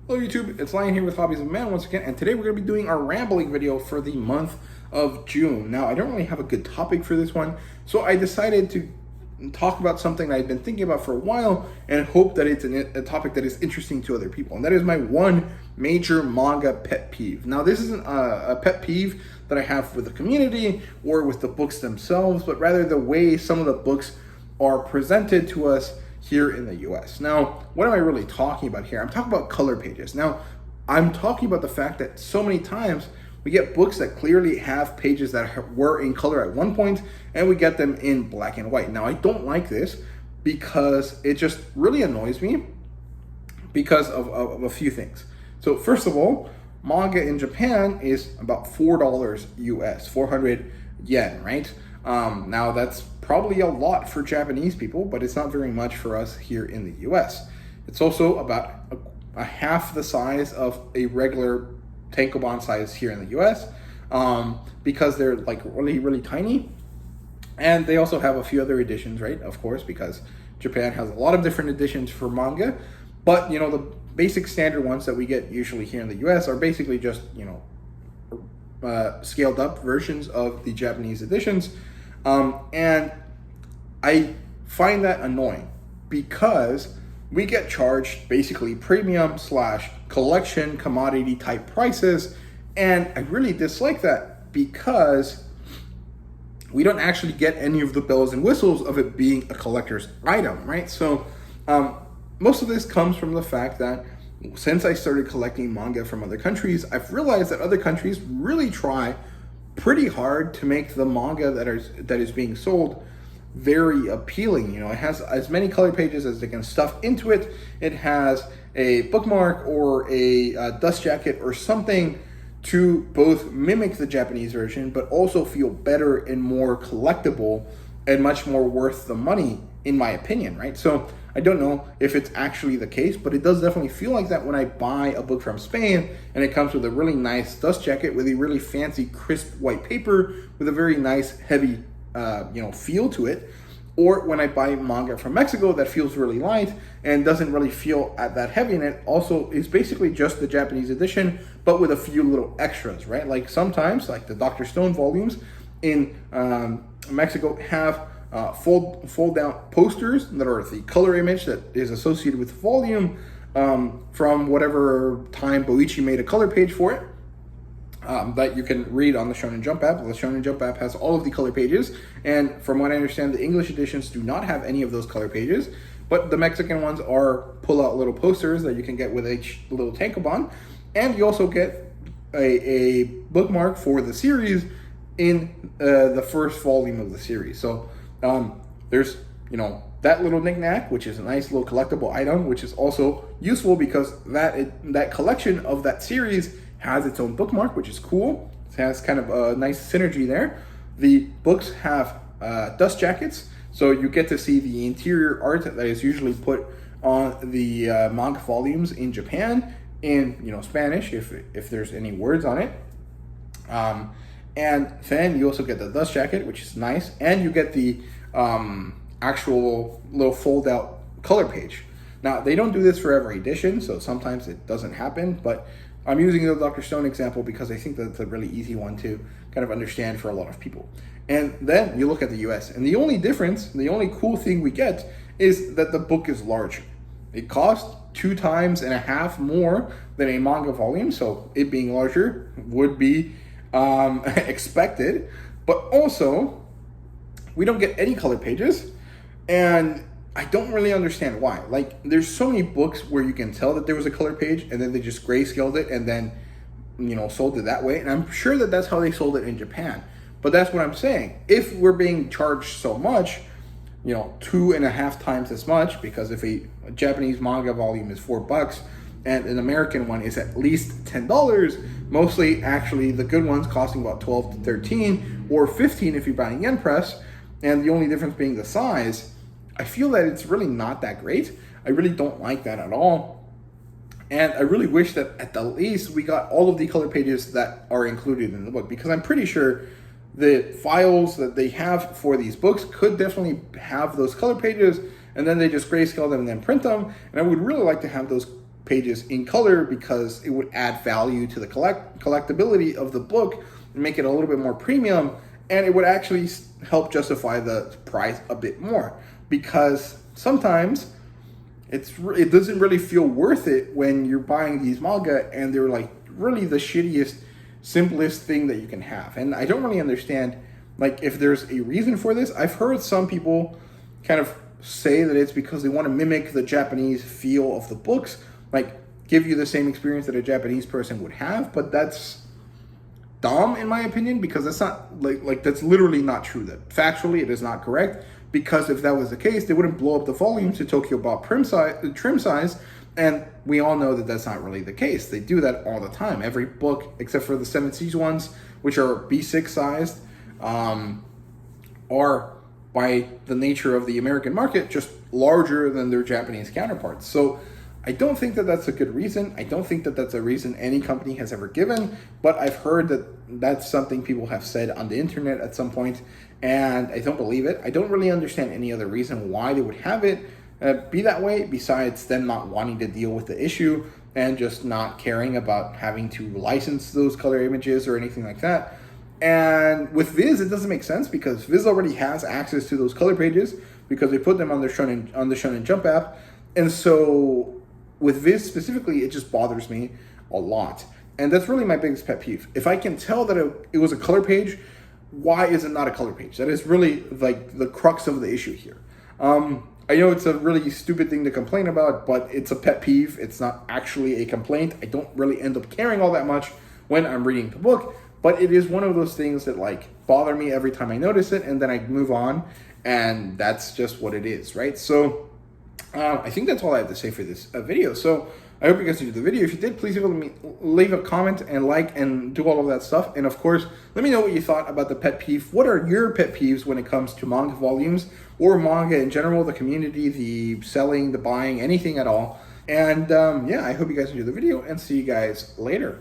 Hello YouTube, it's Lion here with Hobbies of Man once again, and today we're going to be doing our rambling video for the month of June. Now, I don't really have a good topic for this one, so I decided to talk about something that I've been thinking about for a while and hope that it's a topic that is interesting to other people, and that is my one major manga pet peeve. Now, this isn't a pet peeve that I have with the community or with the books themselves, but rather the way some of the books are presented to us here in the US. Now, what am I really talking about here? I'm talking about color pages. Now, I'm talking about the fact that so many times we get books that clearly have pages that were in color at one point, and we get them in black and white. Now, I don't like this because it just really annoys me because of a few things. So first of all, manga in Japan is about $4 US, 400 yen, right? Now that's probably a lot for Japanese people, but it's not very much for us here in the US. It's also about a half the size of a regular tankobon size here in the US, because they're like really, really tiny. And they also have a few other editions, right? Of course, because Japan has a lot of different editions for manga, but you know, the basic standard ones that we get usually here in the US are basically just, you know, scaled up versions of the Japanese editions. And I find that annoying because we get charged basically premium / collection commodity type prices. And I really dislike that because we don't actually get any of the bells and whistles of it being a collector's item, right? So most of this comes from the fact that since I started collecting manga from other countries, I've realized that other countries really try pretty hard to make the manga that is being sold very appealing. You know, it has as many color pages as they can stuff into it. It has a bookmark or a dust jacket or something to both mimic the Japanese version, but also feel better and more collectible and much more worth the money, in my opinion, right? So I don't know if it's actually the case, but it does definitely feel like that when I buy a book from Spain and it comes with a really nice dust jacket with a really fancy crisp white paper with a very nice heavy feel to it. Or when I buy manga from Mexico that feels really light and doesn't really feel that heavy, and it also is basically just the Japanese edition, but with a few little extras, right? Like sometimes, like the Dr. Stone volumes in Mexico have fold down posters that are the color image that is associated with the volume from whatever time Boichi made a color page for it. That you can read on the Shonen Jump app. The Shonen Jump app has all of the color pages, and from what I understand, the English editions do not have any of those color pages, but the Mexican ones are pull-out little posters that you can get with each little tankobon, and you also get a bookmark for the series in the first volume of the series. So there's, you know, that little knickknack, which is a nice little collectible item, which is also useful because that collection of that series has its own bookmark, which is cool. It has kind of a nice synergy there. The books have dust jackets, so you get to see the interior art that is usually put on the manga volumes in Japan in, you know, Spanish, if there's any words on it. And then you also get the dust jacket, which is nice, and you get the actual little fold-out color page. Now, they don't do this for every edition, so sometimes it doesn't happen, but I'm using the Dr. Stone example because I think that's a really easy one to kind of understand for a lot of people. And then you look at the US, and the only difference, the only cool thing we get is that the book is larger. It costs 2.5 times more than a manga volume, so it being larger would be expected, but also we don't get any color pages, and I don't really understand why. Like, there's so many books where you can tell that there was a color page and then they just grayscaled it and then, you know, sold it that way. And I'm sure that that's how they sold it in Japan. But that's what I'm saying. If we're being charged so much, you know, 2.5 times as much, because if a Japanese manga volume is $4 and an American one is at least $10, mostly actually the good ones costing about 12 to 13 or 15 if you're buying yen press, and the only difference being the size, I feel that it's really not that great. I really don't like that at all. And I really wish that at the least we got all of the color pages that are included in the book, because I'm pretty sure the files that they have for these books could definitely have those color pages, and then they just grayscale them and then print them. And I would really like to have those pages in color because it would add value to the collectability of the book and make it a little bit more premium, and it would actually help justify the price a bit more, because sometimes it doesn't really feel worth it when you're buying these manga and they're like really the shittiest, simplest thing that you can have. And I don't really understand like if there's a reason for this. I've heard some people kind of say that it's because they want to mimic the Japanese feel of the books, like give you the same experience that a Japanese person would have, but that's dumb in my opinion, because that's not like that's literally not true. That factually it is not correct, because if that was the case, they wouldn't blow up the volumes to Tokyo Bop trim size, and we all know that that's not really the case. They do that all the time. Every book except for the 7 Seas ones, which are B6 sized, are by the nature of the American market just larger than their Japanese counterparts. So I don't think that that's a good reason. I don't think that that's a reason any company has ever given, but I've heard that that's something people have said on the internet at some point, and I don't believe it. I don't really understand any other reason why they would have it be that way, besides them not wanting to deal with the issue and just not caring about having to license those color images or anything like that. And with Viz, it doesn't make sense, because Viz already has access to those color pages because they put them on the Shonen Jump app. And so with Viz specifically, it just bothers me a lot. And that's really my biggest pet peeve. If I can tell that it was a color page, why is it not a color page? That is really like the crux of the issue here. I know it's a really stupid thing to complain about, but it's a pet peeve. It's not actually a complaint. I don't really end up caring all that much when I'm reading the book, but it is one of those things that like bother me every time I notice it, and then I move on, and that's just what it is, right? So I think that's all I have to say for this video. So I hope you guys enjoyed the video. If you did, please leave a comment and like and do all of that stuff. And of course, let me know what you thought about the pet peeve. What are your pet peeves when it comes to manga volumes or manga in general, the community, the selling, the buying, anything at all? And yeah, I hope you guys enjoyed the video, and see you guys later.